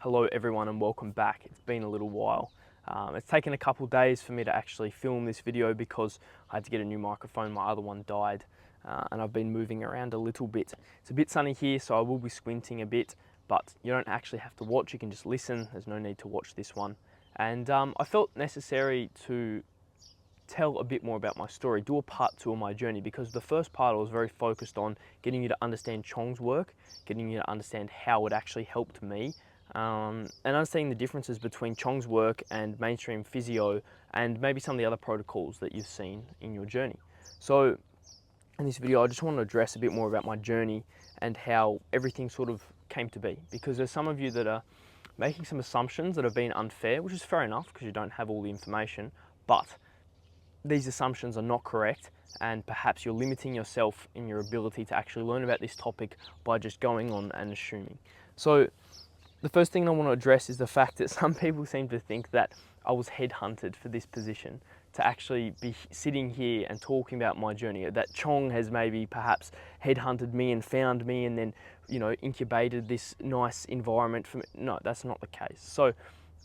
Hello everyone and welcome back. It's been a little while. It's taken a couple days for me to actually film this video because I had to get a new microphone. My other one died and I've been moving around a little bit. It's a bit sunny here, so I will be squinting a bit, but you don't actually have to watch, you can just listen. There's no need to watch this one. And I felt necessary to tell a bit more about my story, do a part 2 of my journey, because the first part I was very focused on getting you to understand Chong's work, getting you to understand how it actually helped me, and understanding the differences between Chong's work and mainstream physio and maybe some of the other protocols that you've seen in your journey. So in this video I just want to address a bit more about my journey and how everything sort of came to be, because there's some of you that are making some assumptions that have been unfair, which is fair enough because you don't have all the information, but these assumptions are not correct, and perhaps you're limiting yourself in your ability to actually learn about this topic by just going on and assuming. So the first thing I want to address is the fact that some people seem to think that I was headhunted for this position to actually be sitting here and talking about my journey, that Chong has maybe perhaps headhunted me and found me and then, you know, incubated this nice environment for me. No, that's not the case. So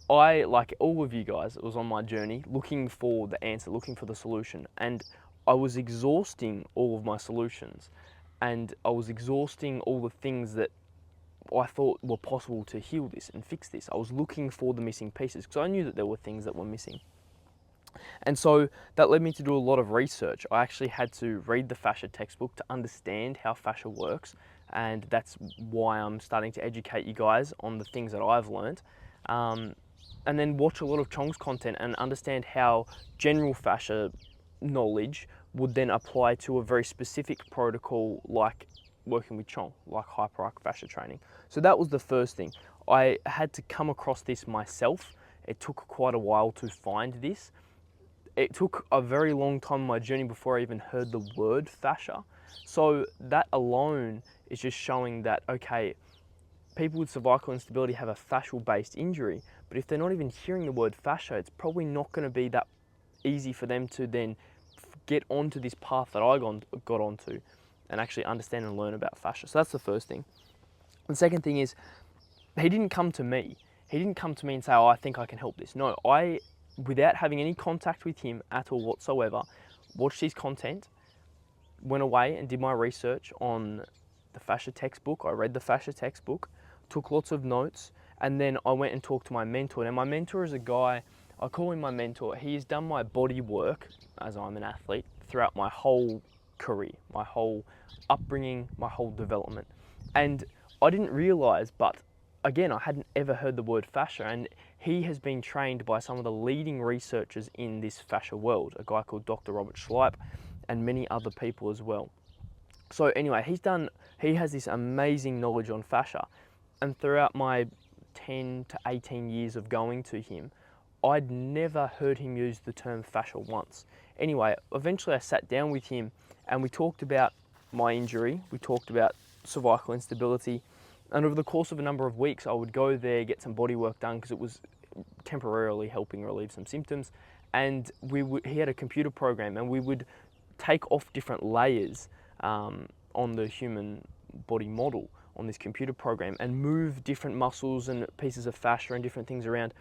I, like all of you guys, was on my journey looking for the answer, looking for the solution, and I was exhausting all of my solutions, and I was exhausting all the things that I thought were possible to heal this and fix this. I was looking for the missing pieces because I knew that there were things that were missing. And so that led me to do a lot of research. I actually had to read the fascia textbook to understand how fascia works, and that's why I'm starting to educate you guys on the things that I've learned. And then watch a lot of Chong's content and understand how general fascia knowledge would then apply to a very specific protocol like working with Chong, like hyperarch fascia training. So that was the first thing. I had to come across this myself. It took quite a while to find this. It took a very long time in my journey before I even heard the word fascia. So that alone is just showing that, okay, people with cervical instability have a fascial-based injury, but if they're not even hearing the word fascia, it's probably not going to be that easy for them to then get onto this path that I got onto and actually understand and learn about fascia. So that's the first thing. The second thing is, he didn't come to me. He didn't come to me and say, oh, I think I can help this. No, I, without having any contact with him at all whatsoever, watched his content, went away and did my research on the fascia textbook. I read the fascia textbook, took lots of notes, and then I went and talked to my mentor. Now my mentor is a guy, I call him my mentor. He has done my body work, as I'm an athlete, throughout my whole career, my whole upbringing, my whole development. And I didn't realize, but again, I hadn't ever heard the word fascia, and he has been trained by some of the leading researchers in this fascia world, a guy called Dr. Robert Schleip and many other people as well. So anyway, he has this amazing knowledge on fascia, and throughout my 10 to 18 years of going to him, I'd never heard him use the term fascia once. Anyway, eventually I sat down with him and we talked about my injury, we talked about cervical instability, and over the course of a number of weeks I would go there, get some body work done because it was temporarily helping relieve some symptoms, and he had a computer program and we would take off different layers on the human body model on this computer program and move different muscles and pieces of fascia and different things around.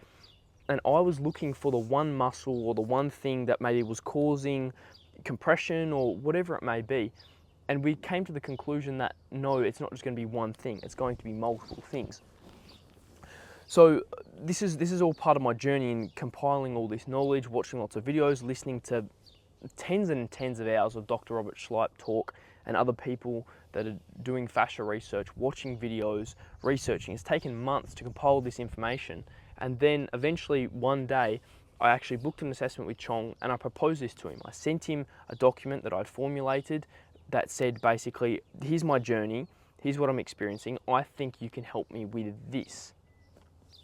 And I was looking for the one muscle or the one thing that maybe was causing compression or whatever it may be. And we came to the conclusion that no, it's not just going to be one thing, it's going to be multiple things. So this is all part of my journey in compiling all this knowledge, watching lots of videos, listening to tens and tens of hours of Dr. Robert Schleip talk and other people that are doing fascia research, watching videos, researching. It's taken months to compile this information, and then eventually one day I actually booked an assessment with Chong and I proposed this to him. I sent him a document that I'd formulated that said basically, here's my journey, here's what I'm experiencing, I think you can help me with this.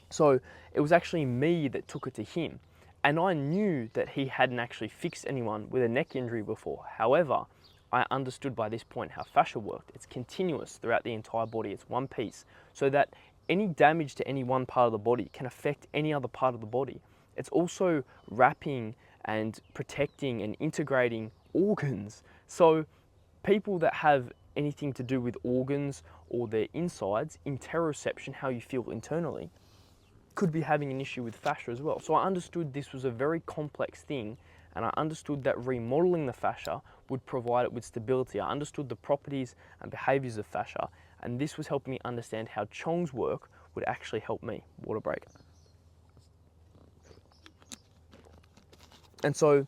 So it was actually me that took it to him. And I knew that he hadn't actually fixed anyone with a neck injury before. However, I understood by this point how fascia worked. It's continuous throughout the entire body. It's one piece. So that any damage to any one part of the body can affect any other part of the body. It's also wrapping and protecting and integrating organs. So people that have anything to do with organs or their insides, interoception, how you feel internally, could be having an issue with fascia as well. So I understood this was a very complex thing, and I understood that remodeling the fascia would provide it with stability. I understood the properties and behaviors of fascia, and this was helping me understand how Chong's work would actually help me. Water break. And so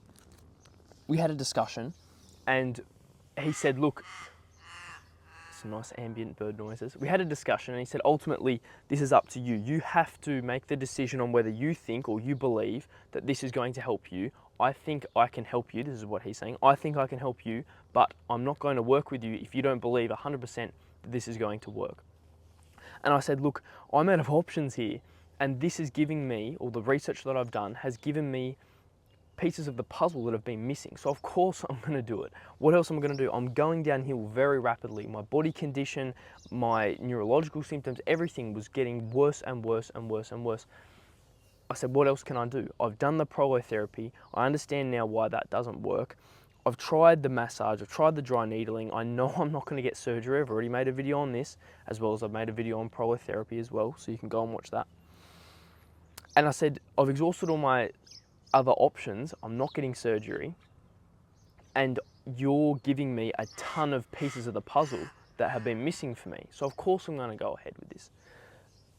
we had a discussion, and he said, look, some nice ambient bird noises. We had a discussion, and he said, ultimately, this is up to you. You have to make the decision on whether you think or you believe that this is going to help you. I think I can help you. This is what he's saying. I think I can help you, but I'm not going to work with you if you don't believe 100% that this is going to work. And I said, look, I'm out of options here, and this is giving me, or the research that I've done has given me pieces of the puzzle that have been missing. So of course I'm going to do it. What else am I going to do? I'm going downhill very rapidly. My body condition, my neurological symptoms, everything was getting worse and worse and worse and worse. I said, what else can I do? I've done the prolotherapy. I understand now why that doesn't work. I've tried the massage, I've tried the dry needling. I know I'm not going to get surgery. I've already made a video on this, as well as I've made a video on prolotherapy as well, so you can go and watch that. And I said, I've exhausted all my other options. I'm not getting surgery, and you're giving me a ton of pieces of the puzzle that have been missing for me. So of course I'm going to go ahead with this.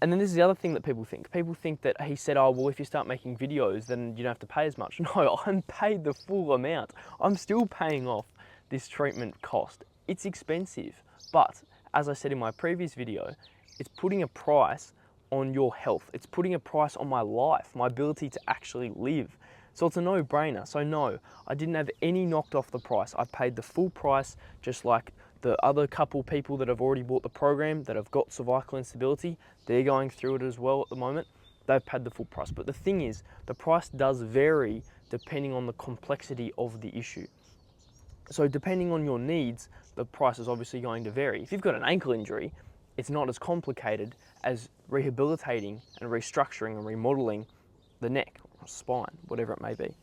And then this is the other thing that people think. People think that he said, oh, well, if you start making videos, then you don't have to pay as much. No, I'm paid the full amount. I'm still paying off this treatment cost. It's expensive, but as I said in my previous video, it's putting a price on your health. It's putting a price on my life, my ability to actually live. So it's a no-brainer. So no, I didn't have any knocked off the price. I paid the full price, just like the other couple people that have already bought the program that have got cervical instability. They're going through it as well at the moment. They've paid the full price. But the thing is, the price does vary depending on the complexity of the issue. So depending on your needs, the price is obviously going to vary. If you've got an ankle injury, it's not as complicated as rehabilitating and restructuring and remodeling the neck or spine, whatever it may be.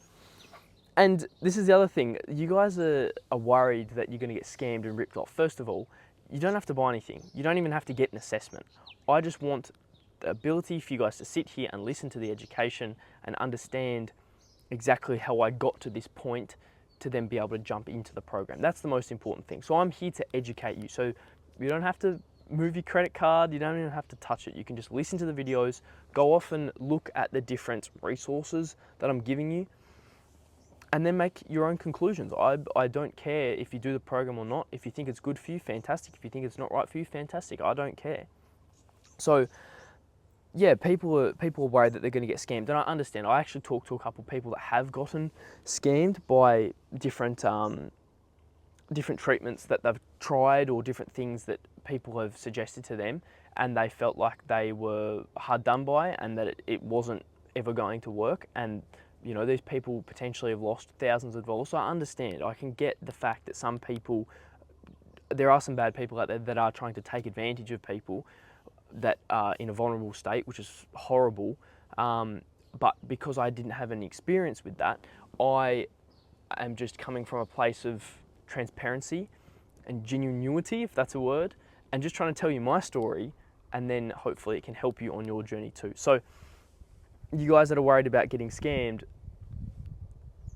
And this is the other thing. You guys are worried that you're going to get scammed and ripped off. First of all, you don't have to buy anything. You don't even have to get an assessment. I just want the ability for you guys to sit here and listen to the education and understand exactly how I got to this point to then be able to jump into the program. That's the most important thing. So I'm here to educate you. So you don't have to move your credit card, you don't even have to touch it. You can just listen to the videos, go off and look at the different resources that I'm giving you, and then make your own conclusions. I don't care if you do the program or not. If you think it's good for you, fantastic. If you think it's not right for you, fantastic. I don't care. So yeah, people are worried that they're going to get scammed, and I understand. I actually talked to a couple of people that have gotten scammed by different treatments that they've tried, or different things that people have suggested to them, and they felt like they were hard done by, and that it wasn't ever going to work. And you know, these people potentially have lost thousands of dollars. So I understand. I can get the fact that some people, there are some bad people out there that are trying to take advantage of people that are in a vulnerable state, which is horrible. But because I didn't have any experience with that, I am just coming from a place of transparency and genuinity, if that's a word, and just trying to tell you my story, and then hopefully it can help you on your journey too. So you guys that are worried about getting scammed,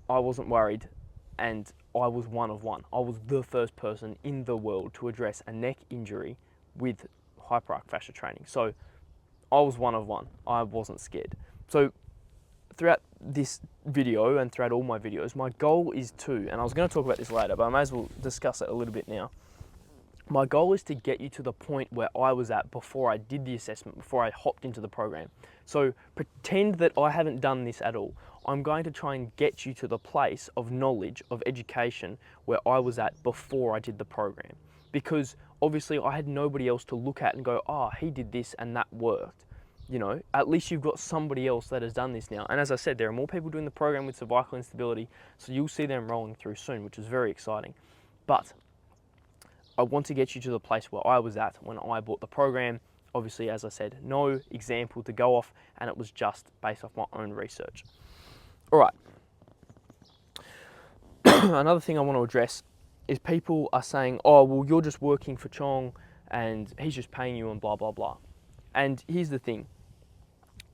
I wasn't worried, and I was one of one. I was the first person in the world to address a neck injury with hyperarch fascia training. So I was one of one. I wasn't scared. So throughout this video and throughout all my videos, my goal is to, and I was going to talk about this later, but I may as well discuss it a little bit now. My goal is to get you to the point where I was at before I did the assessment, before I hopped into the program. So pretend that I haven't done this at all. I'm going to try and get you to the place of knowledge, of education, where I was at before I did the program. Because obviously I had nobody else to look at and go, oh, he did this and that worked. You know, at least you've got somebody else that has done this now. And as I said, there are more people doing the program with cervical instability, so you'll see them rolling through soon, which is very exciting. But I want to get you to the place where I was at when I bought the program. Obviously, as I said, no example to go off, and it was just based off my own research. All right. Another thing I want to address is people are saying, oh, well, you're just working for Chong and he's just paying you and blah, blah, blah. And here's the thing.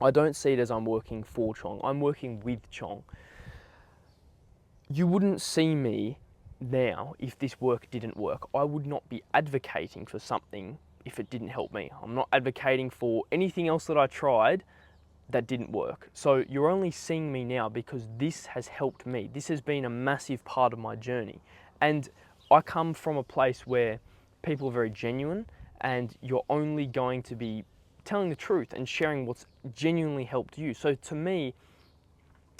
I don't see it as I'm working for Chong. I'm working with Chong. You wouldn't see me now if this work didn't work. I would not be advocating for something if it didn't help me. I'm not advocating for anything else that I tried that didn't work. So you're only seeing me now because this has helped me. This has been a massive part of my journey. And I come from a place where people are very genuine, and you're only going to be telling the truth and sharing what's genuinely helped you. So to me,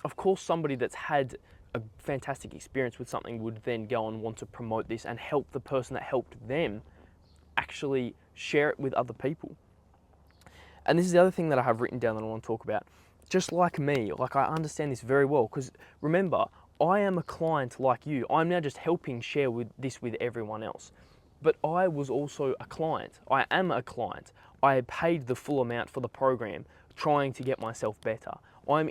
of course, somebody that's had a fantastic experience with something would then go and want to promote this and help the person that helped them actually share it with other people. And this is the other thing that I have written down that I want to talk about. Just like me, like I understand this very well, because remember, I am a client like you. I'm now just helping share this with everyone else. But I was also a client. I am a client. I paid the full amount for the program, trying to get myself better. I was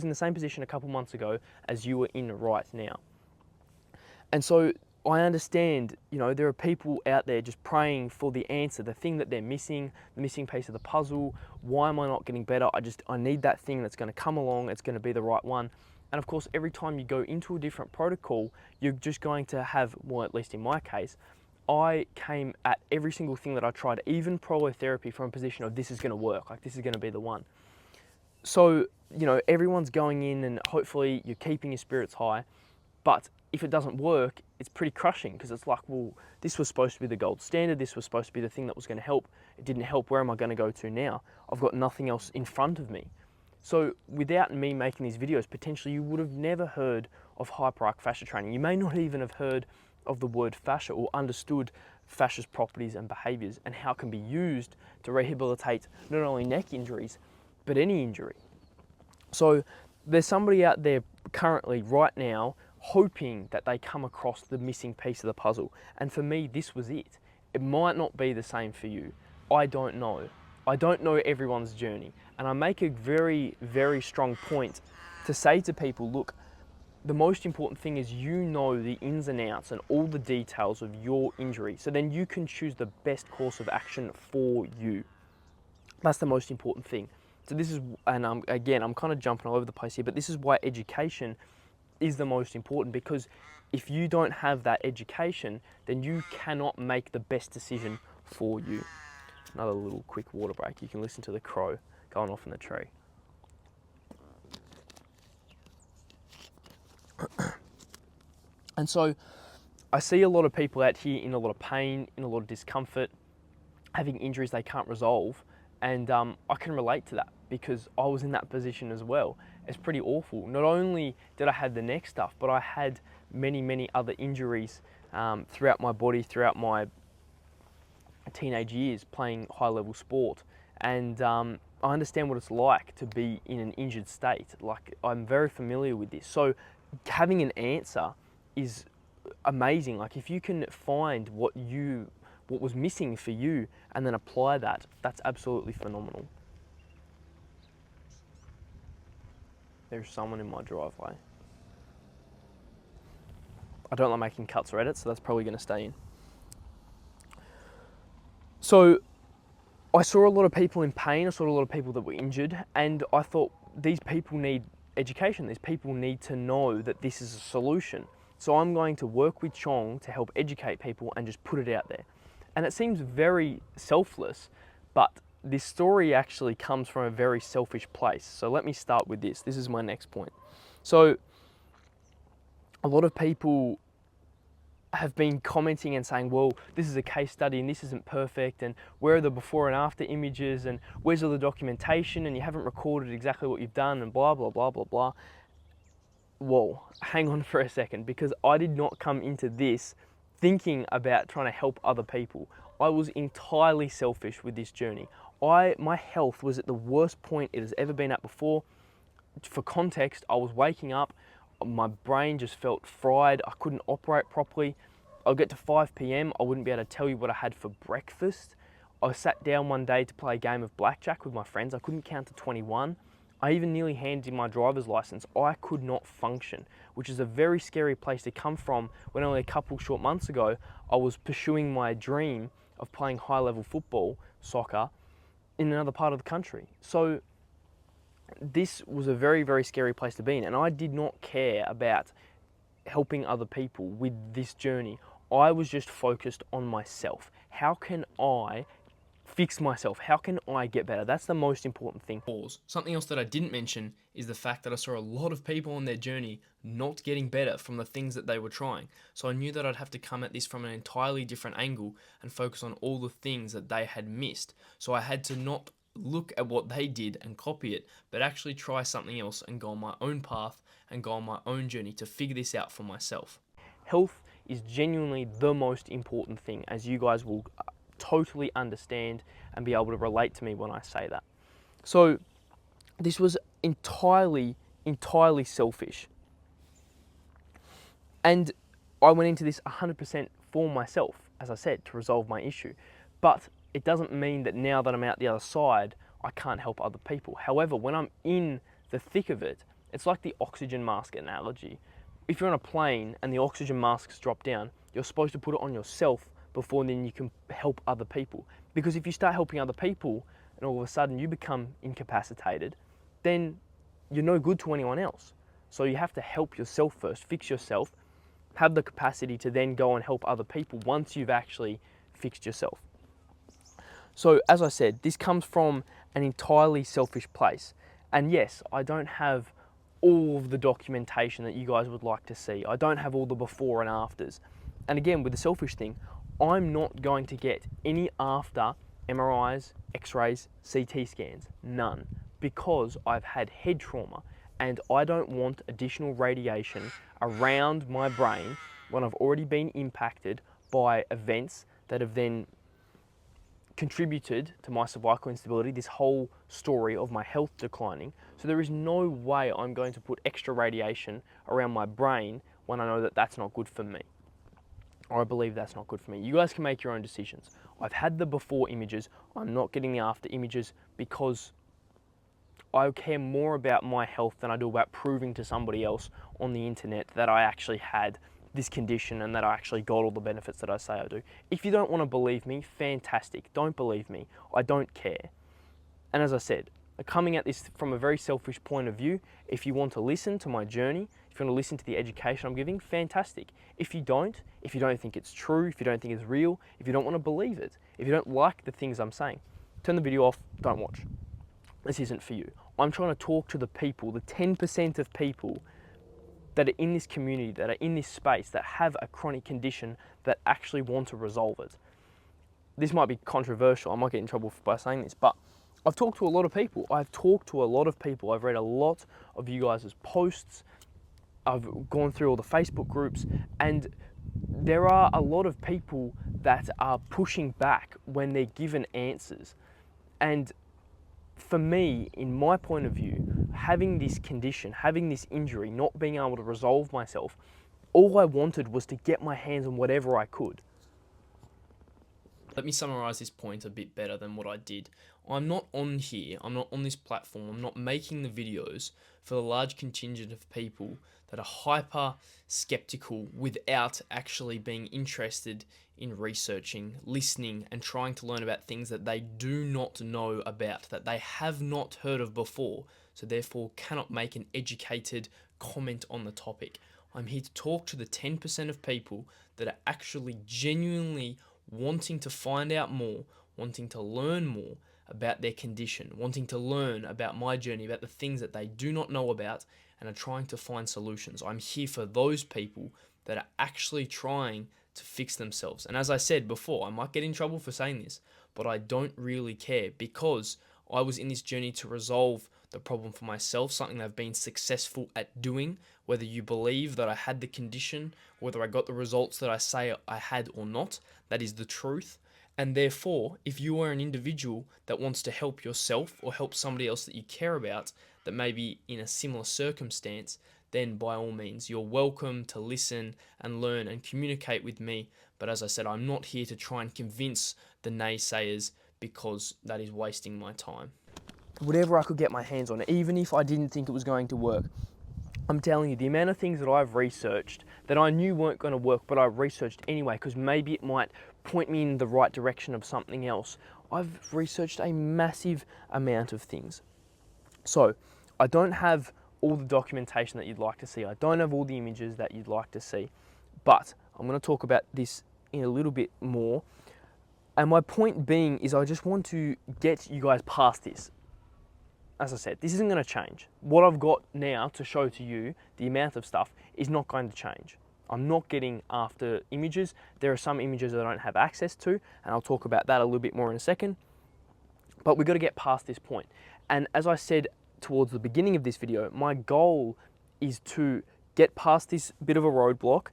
in the same position a couple months ago as you are in right now. And so I understand, there are people out there just praying for the answer, the thing that they're missing, the missing piece of the puzzle. Why am I not getting better? I need that thing that's going to come along. It's going to be the right one. And of course, every time you go into a different protocol, you're just going to have, well, at least in my case, I came at every single thing that I tried, even prolotherapy, from a position of this is going to work, like this is going to be the one. So, everyone's going in and hopefully you're keeping your spirits high, but if it doesn't work, it's pretty crushing, because it's like, well, this was supposed to be the gold standard. This was supposed to be the thing that was going to help. It didn't help. Where am I going to go to now? I've got nothing else in front of me. So without me making these videos, potentially you would have never heard of hyperarch fascia training. You may not even have heard of the word fascia or understood fascia's properties and behaviors and how it can be used to rehabilitate not only neck injuries, but any injury. So there's somebody out there currently right now hoping that they come across the missing piece of the puzzle. And for me, this was it. It might not be the same for you. I don't know. I don't know everyone's journey. And I make a very, very strong point to say to people, look, the most important thing is the ins and outs and all the details of your injury. So then you can choose the best course of action for you. That's the most important thing. So this is, and again, I'm kind of jumping all over the place here, but this is why education is the most important, because if you don't have that education, then you cannot make the best decision for you. Another little quick water break. You can listen to the crow going off in the tree. And so I see a lot of people out here in a lot of pain, in a lot of discomfort, having injuries they can't resolve. And I can relate to that, because I was in that position as well. It's pretty awful. Not only did I have the neck stuff, but I had many, many other injuries throughout my body, throughout my teenage years playing high-level sport. And I understand what it's like to be in an injured state. Like, I'm very familiar with this. So having an answer is amazing. Like, if you can find what was missing for you and then apply that, that's absolutely phenomenal. There's someone in my driveway. I don't like making cuts or edits, so that's probably going to stay in. So I saw a lot of people in pain. I saw a lot of people that were injured, and I thought, these people need education. These people need to know that this is a solution. So I'm going to work with Chong to help educate people and just put it out there. And it seems very selfless, but this story actually comes from a very selfish place. So let me start with this. This is my next point. So a lot of people have been commenting and saying, well, this is a case study and this isn't perfect, and where are the before and after images, and where's all the documentation, and you haven't recorded exactly what you've done, and blah, blah, blah, blah, blah. Whoa, hang on for a second, because I did not come into this thinking about trying to help other people. I was entirely selfish with this journey. My health was at the worst point it has ever been at before. For context, I was waking up, my brain just felt fried. I couldn't operate properly. I'll get to 5 p.m, I wouldn't be able to tell you what I had for breakfast. I sat down one day to play a game of blackjack with my friends. I couldn't count to 21. I even nearly handed in my driver's license. I could not function, which is a very scary place to come from when only a couple short months ago, I was pursuing my dream of playing high-level football, soccer, in another part of the country. So this was a very, very scary place to be in, and I did not care about helping other people with this journey. I was just focused on myself. How can I fix myself? How can I get better? That's the most important thing. Something else that I didn't mention is the fact that I saw a lot of people on their journey not getting better from the things that they were trying. So I knew that I'd have to come at this from an entirely different angle and focus on all the things that they had missed. So I had to not look at what they did and copy it, but actually try something else and go on my own path and go on my own journey to figure this out for myself. Health is genuinely the most important thing, as you guys will totally understand and be able to relate to me when I say that. So this was entirely selfish. And I went into this 100% for myself, as I said, to resolve my issue. But it doesn't mean that now that I'm out the other side, I can't help other people. However, when I'm in the thick of it, it's like the oxygen mask analogy. If you're on a plane and the oxygen masks drop down, you're supposed to put it on yourself before then you can help other people. Because if you start helping other people and all of a sudden you become incapacitated, then you're no good to anyone else. So you have to help yourself first, fix yourself, have the capacity to then go and help other people once you've actually fixed yourself. So as I said, this comes from an entirely selfish place. And yes, I don't have all of the documentation that you guys would like to see. I don't have all the before and afters. And again, with the selfish thing, I'm not going to get any after MRIs, X-rays, CT scans, none, because I've had head trauma and I don't want additional radiation around my brain when I've already been impacted by events that have then contributed to my cervical instability, this whole story of my health declining. So there is no way I'm going to put extra radiation around my brain when I know that that's not good for me. Or I believe that's not good for me. You guys can make your own decisions. I've had the before images. I'm not getting the after images because I care more about my health than I do about proving to somebody else on the internet that I actually had this condition and that I actually got all the benefits that I say I do. If you don't want to believe me, fantastic. Don't believe me. I don't care. And as I said, coming at this from a very selfish point of view, if you want to listen to my journey, if you want to listen to the education I'm giving, fantastic. If you don't think it's true, if you don't think it's real, if you don't want to believe it, if you don't like the things I'm saying, turn the video off, don't watch. This isn't for you. I'm trying to talk to the people, the 10% of people that are in this community, that are in this space, that have a chronic condition, that actually want to resolve it. This might be controversial, I might get in trouble by saying this, but I've talked to a lot of people. I've read a lot of you guys' posts. I've gone through all the Facebook groups, and there are a lot of people that are pushing back when they're given answers. And for me, in my point of view, having this condition, having this injury, not being able to resolve myself, all I wanted was to get my hands on whatever I could. Let me summarize this point a bit better than what I did. I'm not on here, I'm not on this platform, I'm not making the videos for the large contingent of people that are hyper skeptical without actually being interested in researching, listening, and trying to learn about things that they do not know about, that they have not heard of before, so therefore cannot make an educated comment on the topic. I'm here to talk to the 10% of people that are actually genuinely wanting to find out more, wanting to learn more about their condition, wanting to learn about my journey, about the things that they do not know about, and are trying to find solutions. I'm here for those people that are actually trying to fix themselves. And as I said before, I might get in trouble for saying this, but I don't really care, because I was in this journey to resolve the problem for myself, something that I've been successful at doing. Whether you believe that I had the condition, whether I got the results that I say I had or not, that is the truth. And therefore, if you are an individual that wants to help yourself or help somebody else that you care about that may be in a similar circumstance, then by all means, you're welcome to listen and learn and communicate with me. But as I said, I'm not here to try and convince the naysayers, because that is wasting my time. Whatever I could get my hands on, even if I didn't think it was going to work. I'm telling you, the amount of things that I've researched that I knew weren't going to work, but I researched anyway, because maybe it might point me in the right direction of something else. I've researched a massive amount of things. So I don't have all the documentation that you'd like to see. I don't have all the images that you'd like to see, but I'm going to talk about this in a little bit more. And my point being is I just want to get you guys past this. As I said, this isn't going to change. What I've got now to show to you, the amount of stuff, is not going to change. I'm not getting after images. There are some images that I don't have access to, and I'll talk about that a little bit more in a second. But we've got to get past this point. And as I said towards the beginning of this video, my goal is to get past this bit of a roadblock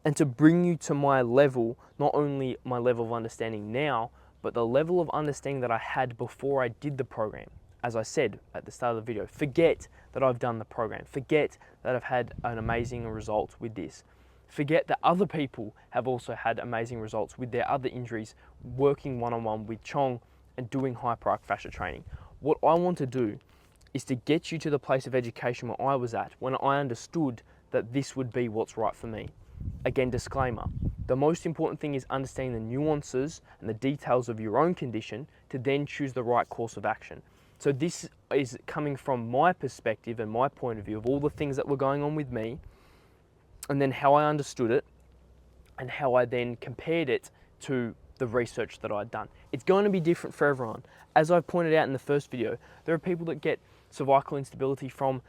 and to bring you to my level, not only my level of understanding now, but the level of understanding that I had before I did the program. As I said at the start of the video, forget that I've done the program. Forget that I've had an amazing result with this. Forget that other people have also had amazing results with their other injuries, working one-on-one with Chong and doing hyperarch fascia training. What I want to do is to get you to the place of education where I was at, when I understood that this would be what's right for me. Again, disclaimer, the most important thing is understanding the nuances and the details of your own condition to then choose the right course of action. So this is coming from my perspective and my point of view of all the things that were going on with me, and then how I understood it, and how I then compared it to the research that I'd done. It's going to be different for everyone. As I pointed out in the first video, there are people that get cervical instability from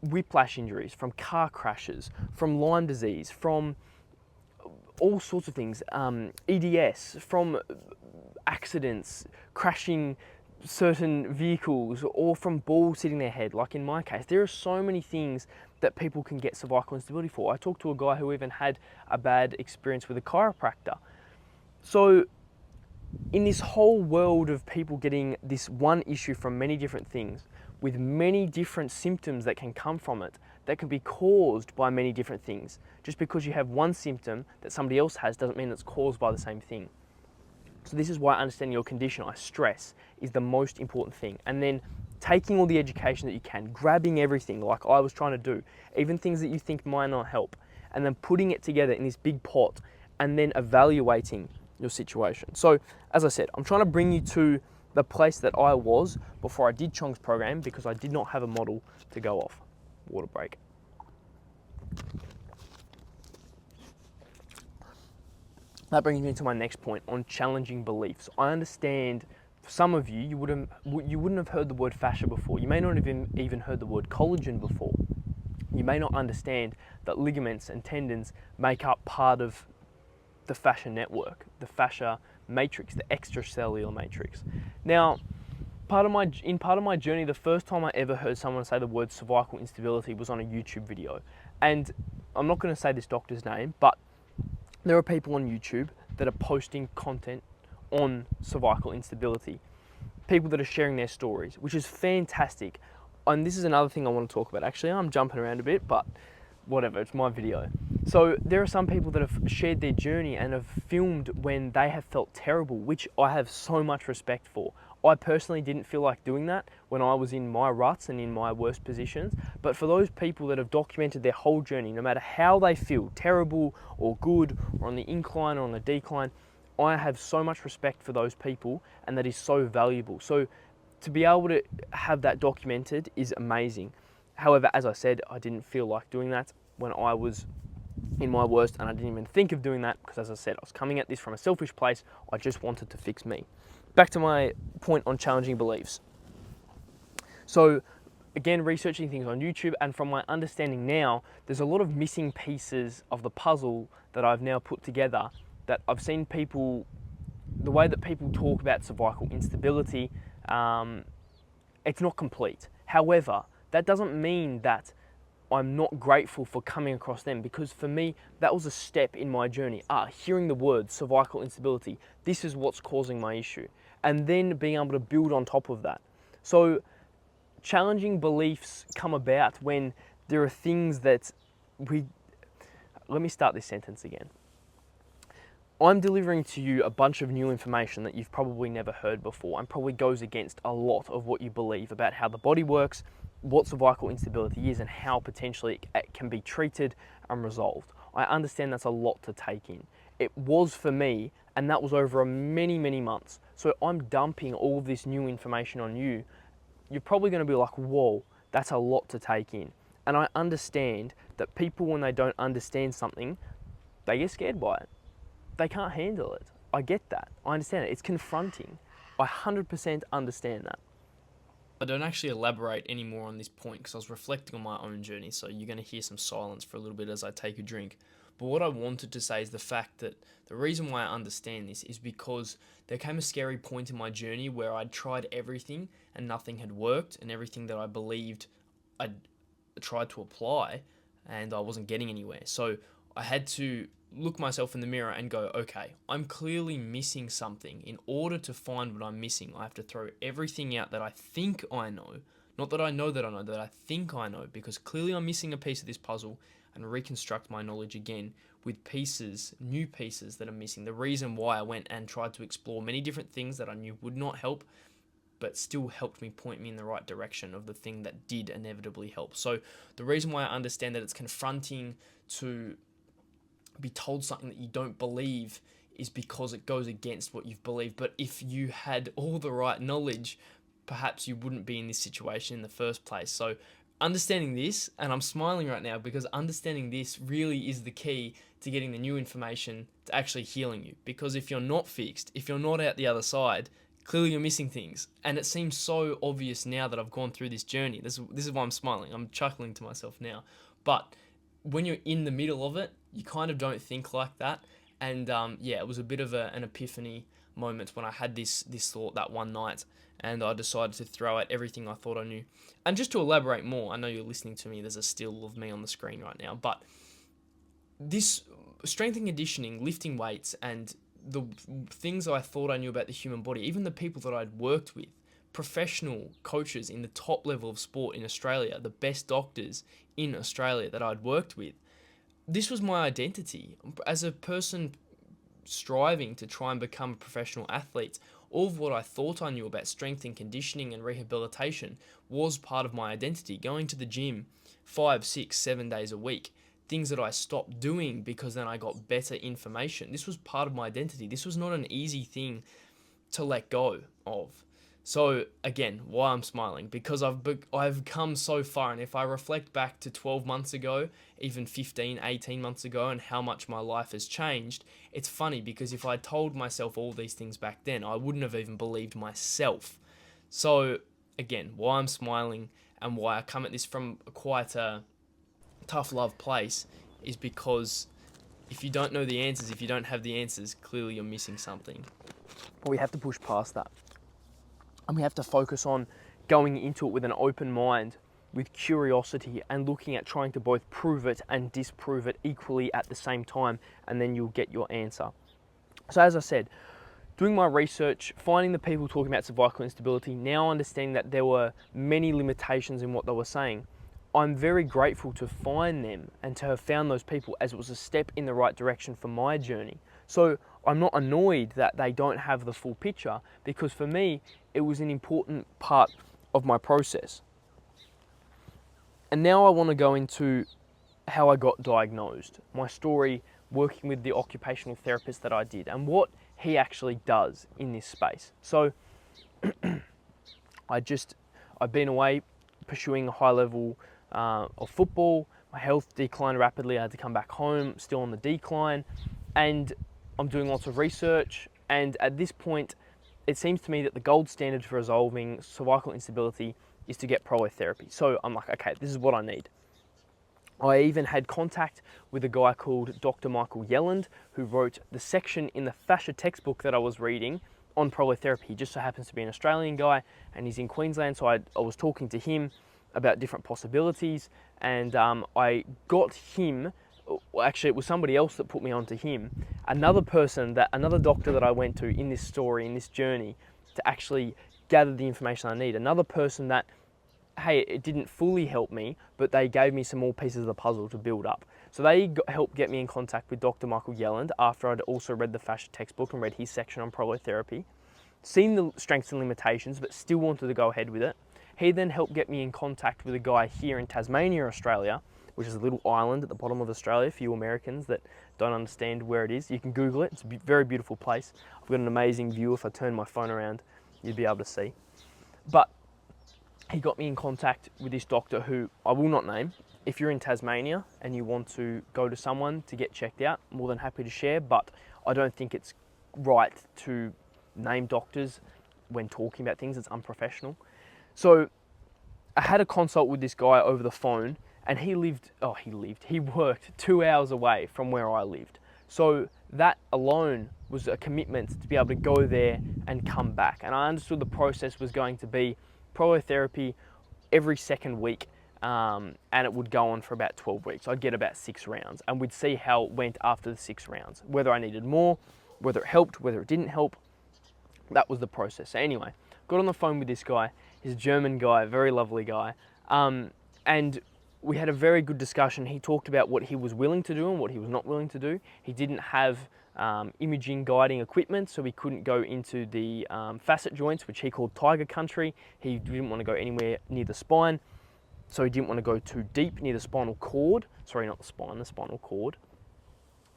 whiplash injuries, from car crashes, from Lyme disease, from all sorts of things, EDS, from accidents, crashing certain vehicles, or from balls hitting their head, like in my case. There are so many things that people can get cervical instability for. I talked to a guy who even had a bad experience with a chiropractor. So in this whole world of people getting this one issue from many different things, with many different symptoms that can come from it, that can be caused by many different things. Just because you have one symptom that somebody else has doesn't mean it's caused by the same thing. So this is why understanding your condition, I stress, is the most important thing. And then taking all the education that you can, grabbing everything like I was trying to do, even things that you think might not help, and then putting it together in this big pot and then evaluating your situation. So as I said, I'm trying to bring you to the place that I was before I did Chong's program, because I did not have a model to go off. Water break. That brings me to my next point on challenging beliefs. I understand for some of you, you wouldn't have heard the word fascia before. You may not have even heard the word collagen before. You may not understand that ligaments and tendons make up part of the fascia network, the fascia matrix, the extracellular matrix. Now, in part of my journey, the first time I ever heard someone say the word cervical instability was on a YouTube video. And I'm not going to say this doctor's name, but there are people on YouTube that are posting content on cervical instability. People that are sharing their stories, which is fantastic. And this is another thing I want to talk about. Actually, I'm jumping around a bit, but whatever, it's my video. So there are some people that have shared their journey and have filmed when they have felt terrible, which I have so much respect for. I personally didn't feel like doing that when I was in my ruts and in my worst positions, but for those people that have documented their whole journey, no matter how they feel, terrible or good, or on the incline or on the decline, I have so much respect for those people, and that is so valuable. So to be able to have that documented is amazing. However, as I said, I didn't feel like doing that when I was in my worst, and I didn't even think of doing that because, as I said, I was coming at this from a selfish place. I just wanted to fix me. Back to my point on challenging beliefs. So again, researching things on YouTube, and from my understanding now, there's a lot of missing pieces of the puzzle that I've now put together, that I've seen people, the way that people talk about cervical instability, it's not complete. However, that doesn't mean that I'm not grateful for coming across them, because for me, that was a step in my journey. Hearing the word cervical instability, this is what's causing my issue. And then being able to build on top of that. So challenging beliefs come about when there are things that let me start this sentence again. I'm delivering to you a bunch of new information that you've probably never heard before, and probably goes against a lot of what you believe about how the body works, what cervical instability is, and how potentially it can be treated and resolved. I understand that's a lot to take in. It was for me, and that was over many, many months. So I'm dumping all of this new information on you. You're probably going to be like, whoa, That's a lot to take in. And I understand that people, when they don't understand something, they get scared by it. They can't handle it. I get that. I understand it. It's confronting. I 100% understand that. I don't actually elaborate any more on this point because I was reflecting on my own journey, so you're going to hear some silence for a little bit as I take a drink. But what I wanted to say is the fact that the reason why I understand this is because there came a scary point in my journey where I'd tried everything and nothing had worked, and everything that I believed I'd tried to apply and I wasn't getting anywhere. So I had to look myself in the mirror and go, okay, I'm clearly missing something. In order to find what I'm missing, I have to throw everything out that I think I know. Not that I know, that I think I know, because clearly I'm missing a piece of this puzzle, and reconstruct my knowledge again with pieces, new pieces that are missing. The reason why I went and tried to explore many different things that I knew would not help, but still helped me point me in the right direction of the thing that did inevitably help. So the reason why I understand that it's confronting to be told something that you don't believe is because it goes against what you've believed. But if you had all the right knowledge, perhaps you wouldn't be in this situation in the first place. So understanding this, and I'm smiling right now because understanding this really is the key to getting the new information to actually healing you. Because if you're not fixed, if you're not out the other side, clearly you're missing things. And it seems so obvious now that I've gone through this journey. This is why I'm smiling. I'm chuckling to myself now. But when you're in the middle of it, you kind of don't think like that. And yeah, it was a bit of an epiphany moment when I had this thought that one night, and I decided to throw out everything I thought I knew. And just to elaborate more, I know you're listening to me, there's a still of me on the screen right now, but this strength and conditioning, lifting weights, and the things I thought I knew about the human body, even the people that I'd worked with, professional coaches in the top level of sport in Australia, the best doctors in Australia that I'd worked with, this was my identity. As a person striving to try and become a professional athlete, all of what I thought I knew about strength and conditioning and rehabilitation was part of my identity. Going to the gym 5, 6, 7 days a week, things that I stopped doing because then I got better information. This was part of my identity. This was not an easy thing to let go of. So again, why I'm smiling, because I've come so far, and if I reflect back to 12 months ago, even 15, 18 months ago, and how much my life has changed, it's funny because if I told myself all these things back then, I wouldn't have even believed myself. So again, why I'm smiling and why I come at this from quite a tough love place is because if you don't know the answers, if you don't have the answers, clearly you're missing something. We have to push past that. And we have to focus on going into it with an open mind, with curiosity, and looking at trying to both prove it and disprove it equally at the same time, and then you'll get your answer. So as I said, doing my research, finding the people talking about cervical instability, now understanding that there were many limitations in what they were saying, I'm very grateful to find them and to have found those people, as it was a step in the right direction for my journey. So I'm not annoyed that they don't have the full picture, because for me, it was an important part of my process. And now I want to go into how I got diagnosed, my story working with the occupational therapist that I did, and what he actually does in this space. So I've been away pursuing a high level of football. My health declined rapidly. I had to come back home, still on the decline, and I'm doing lots of research. And at this point, it seems to me that the gold standard for resolving cervical instability is to get prolotherapy. So I'm like, okay, this is what I need. I even had contact with a guy called Dr. Michael Yelland, who wrote the section in the fascia textbook that I was reading on prolotherapy. He just so happens to be an Australian guy, and he's in Queensland, so I was talking to him about different possibilities, and I got him, actually it was somebody else that put me onto him, another doctor that I went to in this story, in this journey, to actually gather the information I need. Another person that, hey, it didn't fully help me, but they gave me some more pieces of the puzzle to build up. So they helped get me in contact with Dr. Michael Yelland after I'd also read the fascia textbook and read his section on prolotherapy, seen the strengths and limitations, but still wanted to go ahead with it. He then helped get me in contact with a guy here in Tasmania, Australia, which is a little island at the bottom of Australia for you Americans that don't understand where it is. You can Google it. It's a very beautiful place. I've got an amazing view. If I turn my phone around, you'd be able to see. But he got me in contact with this doctor who I will not name. If you're in Tasmania and you want to go to someone to get checked out, more than happy to share, but I don't think it's right to name doctors when talking about things. It's unprofessional. So I had a consult with this guy over the phone, and he worked 2 hours away from where I lived. So that alone was a commitment to be able to go there and come back. And I understood the process was going to be prolotherapy every second week, and it would go on for about 12 weeks. I'd get about 6 rounds, and we'd see how it went after the 6 rounds, whether I needed more, whether it helped, whether it didn't help. That was the process. So anyway, got on the phone with this guy. He's a German guy, very lovely guy, and we had a very good discussion. He talked about what he was willing to do and what he was not willing to do. He didn't have imaging guiding equipment, so he couldn't go into the facet joints, which he called tiger country. He didn't want to go anywhere near the spine, so he didn't want to go too deep near the spinal cord. Sorry, not the spine, the spinal cord.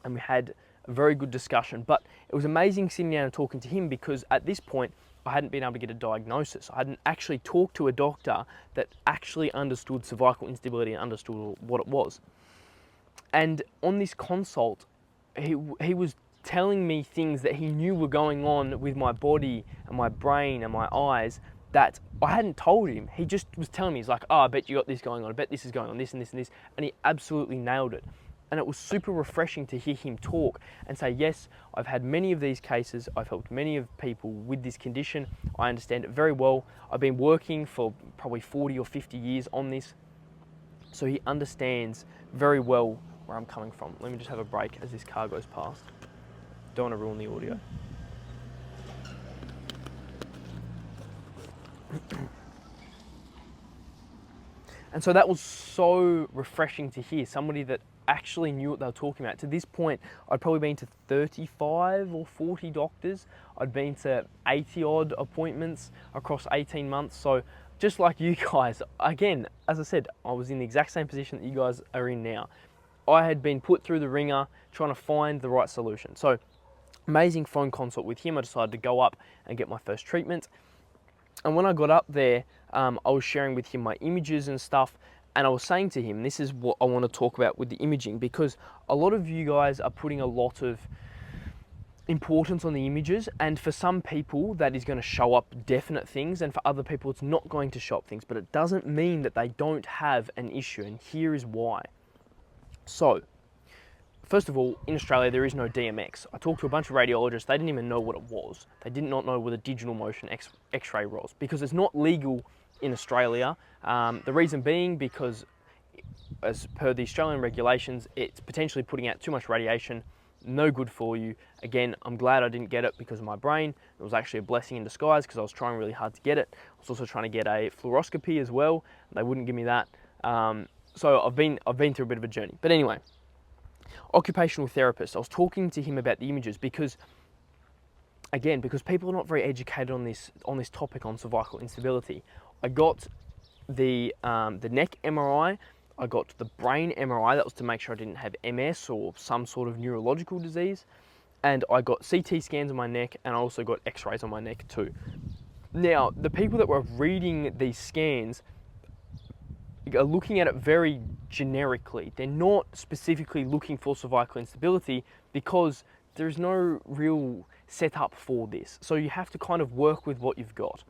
And we had a very good discussion, but it was amazing sitting down and talking to him, because at this point I hadn't been able to get a diagnosis. I hadn't actually talked to a doctor that actually understood cervical instability and understood what it was. And on this consult, he was telling me things that he knew were going on with my body and my brain and my eyes that I hadn't told him. He just was telling me, he's like, oh, I bet you got this going on, I bet this is going on, this and this and this, and he absolutely nailed it. And it was super refreshing to hear him talk and say, yes, I've had many of these cases, I've helped many of people with this condition, I understand it very well, I've been working for probably 40 or 50 years on this, so he understands very well where I'm coming from. Let me just have a break as this car goes past. Don't want to ruin the audio. And so that was so refreshing to hear, somebody that actually knew what they were talking about. To this point, I'd probably been to 35 or 40 doctors. I'd been to 80 odd appointments across 18 months. So just like you guys, again, as I said, I was in the exact same position that you guys are in now. I had been put through the ringer trying to find the right solution. So amazing phone consult with him. I decided to go up and get my first treatment. And when I got up there, I was sharing with him my images and stuff, and I was saying to him, this is what I want to talk about with the imaging, because a lot of you guys are putting a lot of importance on the images, and for some people that is going to show up definite things, and for other people it's not going to show up things, but it doesn't mean that they don't have an issue, and here is why. So, first of all, in Australia there is no DMX. I talked to a bunch of radiologists, they didn't even know what it was. They did not know what a digital motion X-ray was, because it's not legal in Australia. The reason being because, as per the Australian regulations, it's potentially putting out too much radiation, no good for you. Again, I'm glad I didn't get it because of my brain. It was actually a blessing in disguise because I was trying really hard to get it. I was also trying to get a fluoroscopy as well. They wouldn't give me that. So I've been through a bit of a journey. But anyway, occupational therapist. I was talking to him about the images because, again, because people are not very educated on this topic on cervical instability. I got the neck MRI, I got the brain MRI, that was to make sure I didn't have MS or some sort of neurological disease, and I got CT scans on my neck, and I also got X-rays on my neck too. Now, the people that were reading these scans are looking at it very generically. They're not specifically looking for cervical instability because there's no real setup for this. So you have to kind of work with what you've got.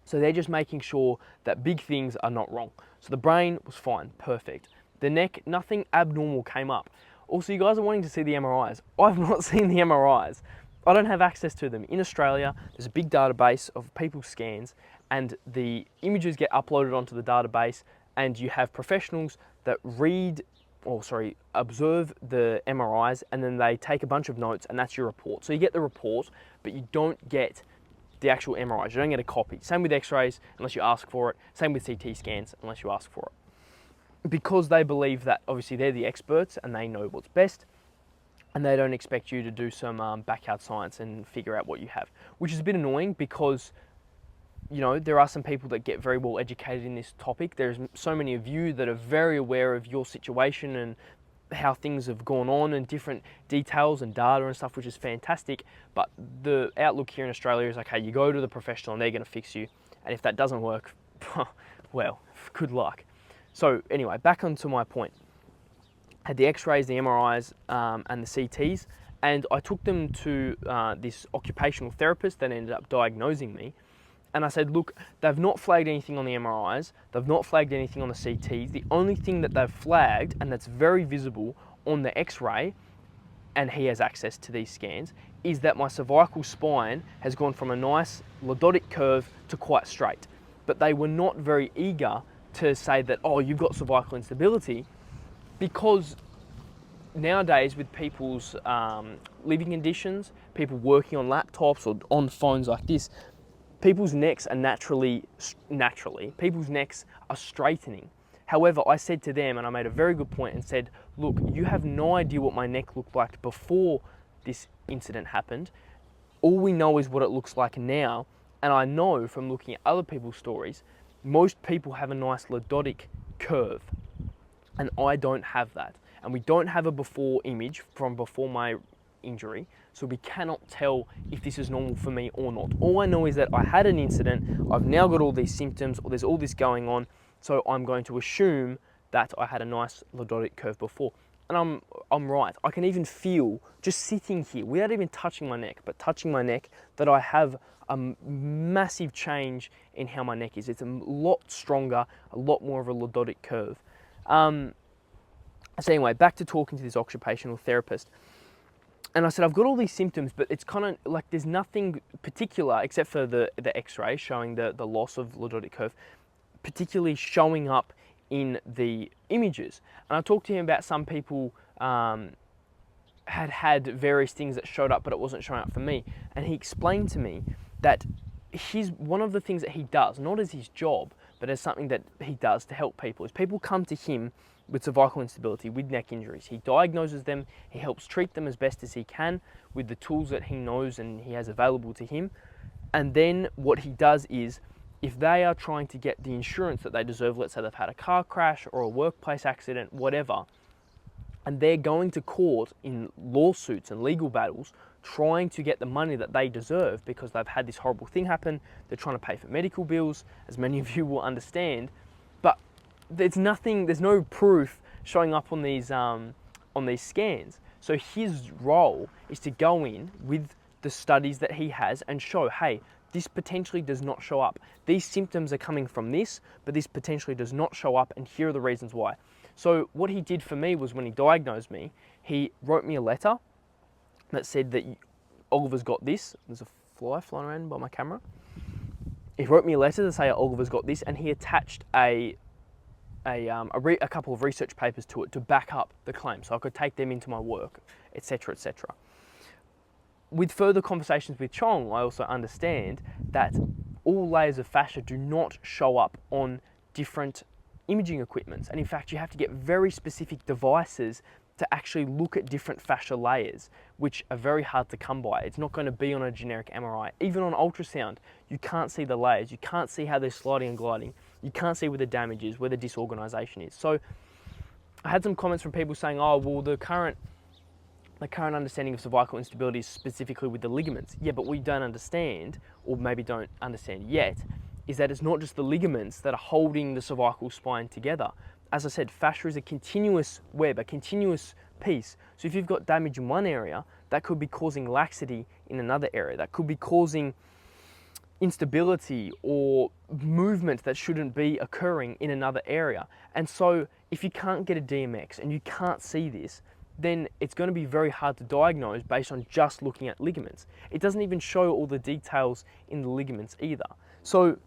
So they're just making sure that big things are not wrong. So the brain was fine, perfect. The neck, nothing abnormal came up. Also, you guys are wanting to see the MRIs. I've not seen the MRIs. I don't have access to them. In Australia, there's a big database of people's scans, and the images get uploaded onto the database, and you have professionals that observe the MRIs, and then they take a bunch of notes, and that's your report. So you get the report, but you don't get the actual MRIs. You don't get a copy. Same with X-rays, unless you ask for it. Same with CT scans, unless you ask for it. Because they believe that obviously they're the experts and they know what's best, and they don't expect you to do some backyard science and figure out what you have, which is a bit annoying because, you know, there are some people that get very well educated in this topic. There's so many of you that are very aware of your situation and how things have gone on and different details and data and stuff, which is fantastic. But the outlook here in Australia is, okay, you go to the professional and they're going to fix you. And if that doesn't work, well, good luck. So anyway, back onto my point. I had the X-rays, the MRIs, and the CTs, and I took them to this occupational therapist that ended up diagnosing me. And I said, look, they've not flagged anything on the MRIs, they've not flagged anything on the CTs. The only thing that they've flagged, and that's very visible on the X-ray, and he has access to these scans, is that my cervical spine has gone from a nice lordotic curve to quite straight. But they were not very eager to say that, oh, you've got cervical instability, because nowadays with people's living conditions, people working on laptops or on phones like this, people's necks are naturally, people's necks are straightening. However, I said to them, and I made a very good point and said, look, you have no idea what my neck looked like before this incident happened. All we know is what it looks like now. And I know from looking at other people's stories, most people have a nice lordotic curve. And I don't have that. And we don't have a before image from before my injury. So we cannot tell if this is normal for me or not. All I know is that I had an incident, I've now got all these symptoms, or there's all this going on, so I'm going to assume that I had a nice lordotic curve before. And I'm right. I can even feel, just sitting here, without even touching my neck, but touching my neck, that I have a massive change in how my neck is. It's a lot stronger, a lot more of a lordotic curve. So anyway, back to talking to this occupational therapist. And I said, I've got all these symptoms, but it's kind of like there's nothing particular except for the X-ray showing the loss of lordotic curve, particularly showing up in the images. And I talked to him about some people had various things that showed up, but it wasn't showing up for me. And he explained to me that one of the things that he does, not as his job, but as something that he does to help people, is people come to him with cervical instability, with neck injuries. He diagnoses them, he helps treat them as best as he can with the tools that he knows and he has available to him. And then what he does is, if they are trying to get the insurance that they deserve, let's say they've had a car crash or a workplace accident, whatever, and they're going to court in lawsuits and legal battles trying to get the money that they deserve because they've had this horrible thing happen, they're trying to pay for medical bills, as many of you will understand, but there's no proof showing up on these scans. So his role is to go in with the studies that he has and show, hey, this potentially does not show up. These symptoms are coming from this, but this potentially does not show up, and here are the reasons why. So what he did for me was, when he diagnosed me, he wrote me a letter that said that Oliver's got this. There's a fly flying around by my camera. He wrote me a letter to say Oliver's got this, and he attached a couple of research papers to it to back up the claim, so I could take them into my work, etc., etc. With further conversations with Chong, I also understand that all layers of fascia do not show up on different imaging equipments. And in fact, you have to get very specific devices to actually look at different fascia layers, which are very hard to come by. It's not going to be on a generic MRI. Even on ultrasound, you can't see the layers. You can't see how they're sliding and gliding. You can't see where the damage is, where the disorganization is. So I had some comments from people saying, oh, well, the current understanding of cervical instability is specifically with the ligaments. Yeah, but what we don't understand, or maybe don't understand yet, is that it's not just the ligaments that are holding the cervical spine together. As I said, fascia is a continuous web, a continuous piece. So if you've got damage in one area, that could be causing laxity in another area. That could be causing instability or movement that shouldn't be occurring in another area. And so if you can't get a DMX and you can't see this, then it's going to be very hard to diagnose based on just looking at ligaments. It doesn't even show all the details in the ligaments either. So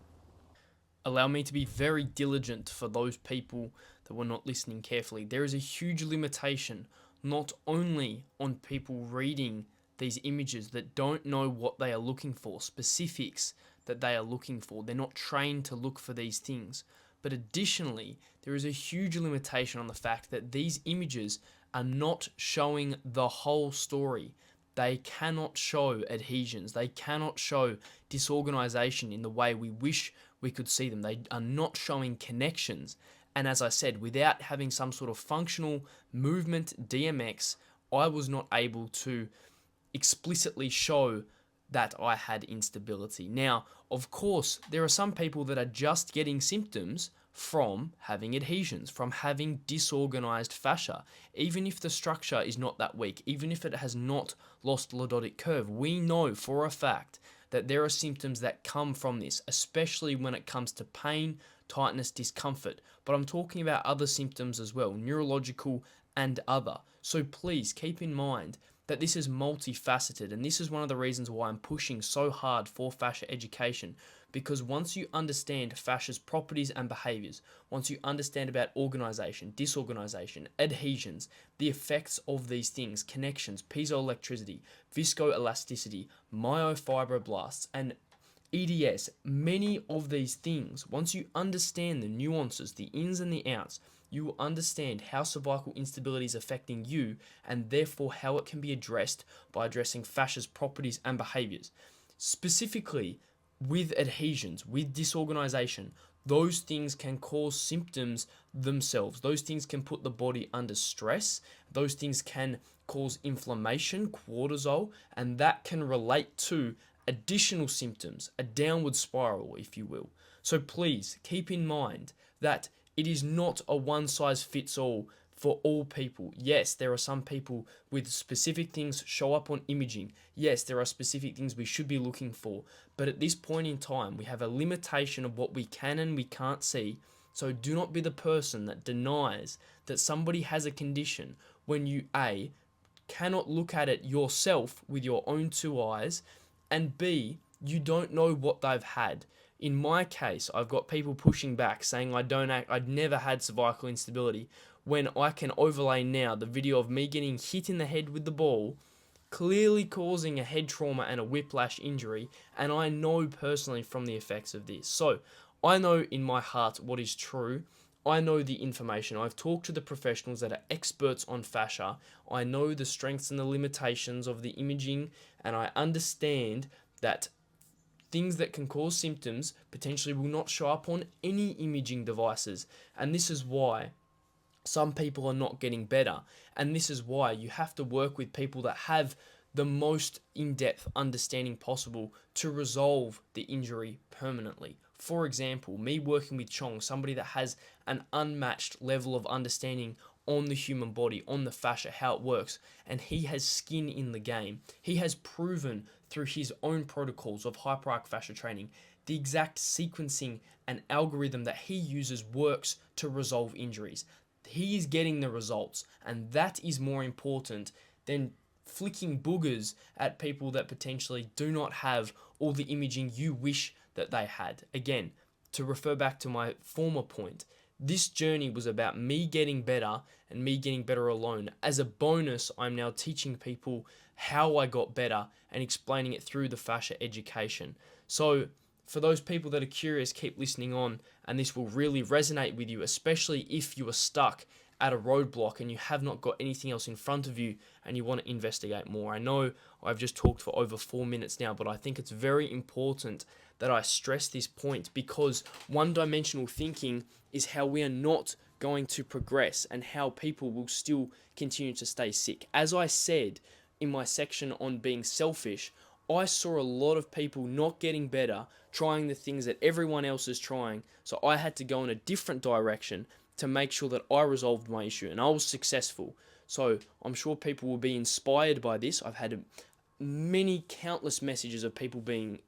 allow me to be very diligent for those people that were not listening carefully. There is a huge limitation, not only on people reading these images that don't know what they are looking for, specifics that they are looking for. They're not trained to look for these things. But additionally, there is a huge limitation on the fact that these images are not showing the whole story. They cannot show adhesions. They cannot show disorganization in the way we wish we could see them. They are not showing connections. And as I said, without having some sort of functional movement DMX, I was not able to explicitly show that I had instability. Now, of course, there are some people that are just getting symptoms from having adhesions, from having disorganized fascia. Even if the structure is not that weak, even if it has not lost lordotic curve, we know for a fact that there are symptoms that come from this, especially when it comes to pain, tightness, discomfort. But I'm talking about other symptoms as well, neurological and other. So please keep in mind that this is multifaceted, and this is one of the reasons why I'm pushing so hard for fascia education, because once you understand fascia's properties and behaviors, once you understand about organization, disorganization, adhesions, the effects of these things, connections, piezoelectricity, viscoelasticity, myofibroblasts, and EDS, many of these things, once you understand the nuances, the ins and the outs, you will understand how cervical instability is affecting you, and therefore how it can be addressed by addressing fascia's properties and behaviors. Specifically, with adhesions, with disorganization, those things can cause symptoms themselves. Those things can put the body under stress. Those things can cause inflammation, cortisol, and that can relate to additional symptoms, a downward spiral, if you will. So please keep in mind that it is not a one-size-fits-all for all people. Yes, there are some people with specific things show up on imaging. Yes, there are specific things we should be looking for. But at this point in time, we have a limitation of what we can and we can't see. So do not be the person that denies that somebody has a condition when you, A, cannot look at it yourself with your own two eyes, and B, you don't know what they've had. In my case, I've got people pushing back saying I'd never had cervical instability, when I can overlay now the video of me getting hit in the head with the ball, clearly causing a head trauma and a whiplash injury, and I know personally from the effects of this. So, I know in my heart what is true. I know the information. I've talked to the professionals that are experts on fascia. I know the strengths and the limitations of the imaging, and I understand that things that can cause symptoms potentially will not show up on any imaging devices. And this is why some people are not getting better. And this is why you have to work with people that have the most in-depth understanding possible to resolve the injury permanently. For example, me working with Chong, somebody that has an unmatched level of understanding on the human body, on the fascia, how it works, and he has skin in the game. He has proven through his own protocols of hyperarch fascia training the exact sequencing and algorithm that he uses works to resolve injuries. He is getting the results, and that is more important than flicking boogers at people that potentially do not have all the imaging you wish that they had. Again, to refer back to my former point, this journey was about me getting better and me getting better alone. As a bonus, I'm now teaching people how I got better and explaining it through the fascia education. So for those people that are curious, keep listening on, and this will really resonate with you, especially if you are stuck at a roadblock and you have not got anything else in front of you and you want to investigate more. I know I've just talked for over 4 minutes now, but I think it's very important that I stress this point, because one-dimensional thinking is how we are not going to progress and how people will still continue to stay sick. As I said in my section on being selfish, I saw a lot of people not getting better, trying the things that everyone else is trying, so I had to go in a different direction to make sure that I resolved my issue, and I was successful. So I'm sure people will be inspired by this. I've had many countless messages of people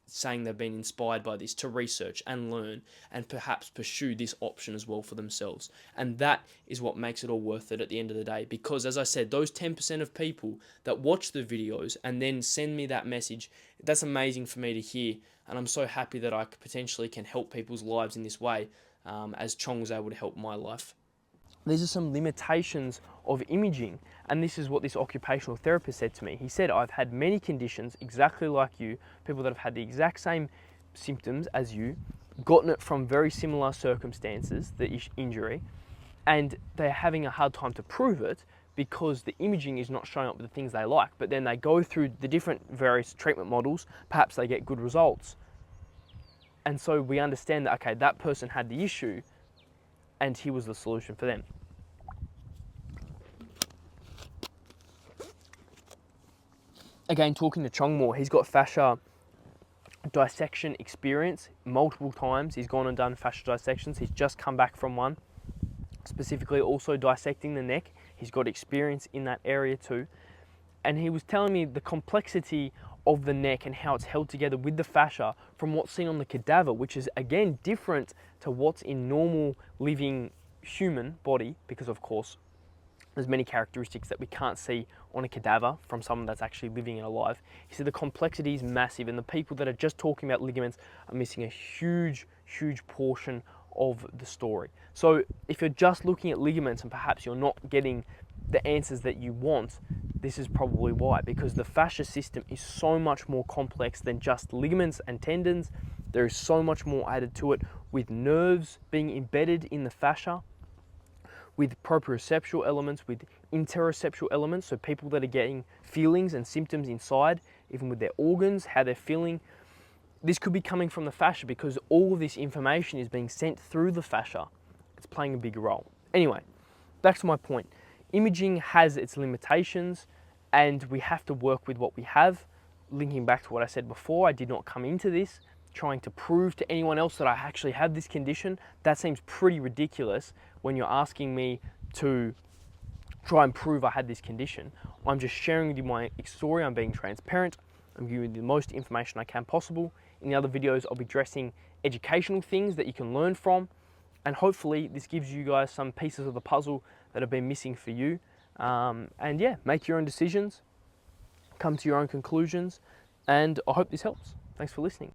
saying they've been inspired by this to research and learn and perhaps pursue this option as well for themselves. And that is what makes it all worth it at the end of the day, because as I said, those 10% of people that watch the videos and then send me that message, that's amazing for me to hear, and I'm so happy that I potentially can help people's lives in this way, as Chong was able to help my life. These are some limitations of imaging, and this is what this occupational therapist said to me. He said, I've had many conditions exactly like you, people that have had the exact same symptoms as you, gotten it from very similar circumstances, the injury, and they're having a hard time to prove it because the imaging is not showing up with the things they like. But then they go through the different various treatment models, perhaps they get good results. And so we understand that, okay, that person had the issue, and he was the solution for them. Again, talking to Chong more, he's got fascia dissection experience multiple times. He's gone and done fascia dissections. He's just come back from one, specifically also dissecting the neck. He's got experience in that area too. And he was telling me the complexity of the neck and how it's held together with the fascia from what's seen on the cadaver, which is again different to what's in normal living human body, because of course there's many characteristics that we can't see on a cadaver from someone that's actually living and alive. He said the complexity is massive, and the people that are just talking about ligaments are missing a huge portion of the story. So if you're just looking at ligaments and perhaps you're not getting the answers that you want, this is probably why, because the fascia system is so much more complex than just ligaments and tendons. There is so much more added to it, with nerves being embedded in the fascia, with proprioceptual elements, with interoceptual elements, so people that are getting feelings and symptoms inside, even with their organs, how they're feeling. This could be coming from the fascia because all of this information is being sent through the fascia. It's playing a big role. Anyway, back to my point. Imaging has its limitations and we have to work with what we have. Linking back to what I said before, I did not come into this trying to prove to anyone else that I actually have this condition. That seems pretty ridiculous when you're asking me to try and prove I had this condition. I'm just sharing with you my story. I'm being transparent. I'm giving you the most information I can possible. In the other videos, I'll be addressing educational things that you can learn from. And hopefully this gives you guys some pieces of the puzzle that have been missing for you. And yeah, make your own decisions, come to your own conclusions. And I hope this helps. Thanks for listening.